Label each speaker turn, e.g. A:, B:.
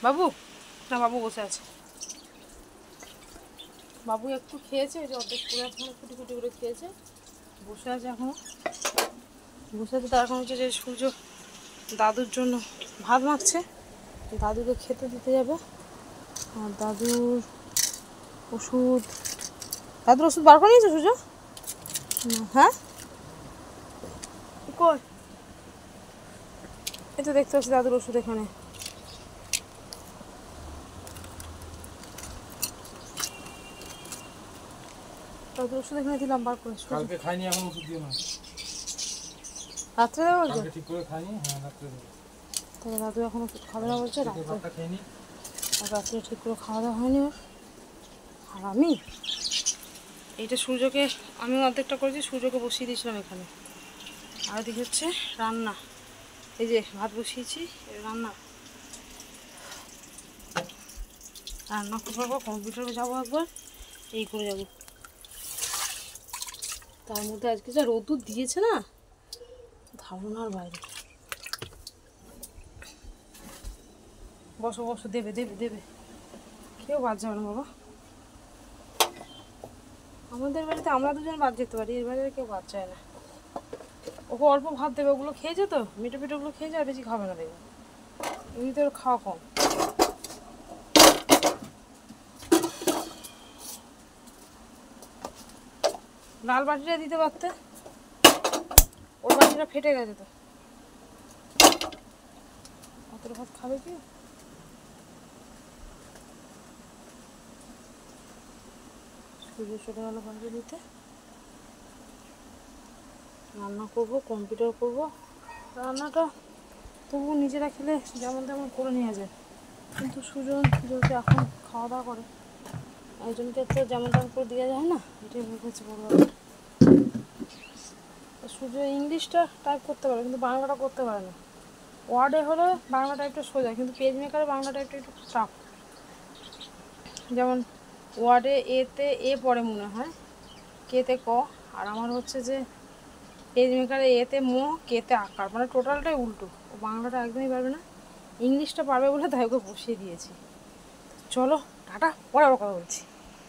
A: বাবু না, বাবু বসে আছে। বাবু একটু খেয়েছে, ওই যে অর্ধেক করে এখন কুটি কুটি করে খেয়েছে, বসে আছে এখনো বসে আছে। তার এখন হচ্ছে যে সূর্য দাদুর জন্য ভাত মাখছে, দাদুকে খেতে দিতে যাবে। আর দাদুর ওষুধ বার করে নিয়েছে সূর্য? হ্যাঁ কই, এই তো দেখতে পাচ্ছি দাদুর ওষুধ এখানে। দাদুর ওষুধ এখানে দিলাম বার করে।
B: কালকে খাইনি, এখন ওষুধ দিও না,
A: রাত্রে দেবো বলছে।
B: কালকে ঠিক করে খাইনি, হ্যাঁ রাত্রে দেবো।
A: তবে দাদু এখন ওষুধ খাবে না বলছে,
B: ভাতটা খাইনি,
A: রাত্রে ঠিক করে খাওয়া দাওয়া হয়নি ওর। আর আমি এইটা সূর্যকে আমি অর্ধেকটা করেছি, সূর্যকে বসিয়ে দিয়েছিলাম এখানে। আর এদিকে হচ্ছে রান্না, এই যে ভাত বসিয়েছি, রান্না রান্না করবো, কম্পিউটারে যাবো একবার, এই করে যাবো। তার মধ্যে আজকে যা রোদ্দুর দিয়েছে না, ধারণার বাইরে। বসো বসো, দেবে দেবে দেবে, কেউ বাদ যাবে না বাবা। আমাদের বাড়িতে আমরা দুজন বাদ যেতে পারি, এর বাড়িতে কেউ বাদ যায় না। ওকে অল্প ভাত দেবে, ওগুলো খেয়েছে তো, মিঠে পিঠেগুলো খেয়েছে, আর বেশি খাবে না দেবে, এমনিতে ওর খাওয়া কম। লাল বাটিটা দিতে পারতে, ওর বাটিটা ফেটে গেছে তো। অতটা ভাত খাবে কি? সূর্য চলে গেল বাইরে দিতে। রান্না করবো, কম্পিউটার করবো। রান্নাটা তবু নিজেরা খেলে যেমন তেমন করে নিয়ে যায়, কিন্তু সুজন যেহেতু এখন খাওয়া দাওয়া করে, একজনকে তো যেমন তেমন করে দেওয়া যায় না, এটাই ভেবেছে বড় ব্যাপার। সূর্য ইংলিশটা টাইপ করতে পারে, কিন্তু বাংলাটা করতে পারে না। ওয়ার্ডে হলে বাংলা টাইপটা সোজা, কিন্তু পেজ মেকারে বাংলা টাইপটা একটু টাফ। যেমন ওয়ার্ডে এতে এ পড়ে মনে হয়, কেতে ক, আর আমার হচ্ছে যে পেজ মেকারে এতে মো, কেতে আকার, মানে টোটালটাই উল্টো। ও বাংলাটা একদমই পারবে না, ইংলিশটা পারবে বলে তাই ওকে বসিয়ে দিয়েছি। চলো টাটা, পরে আবার কথা বলছি।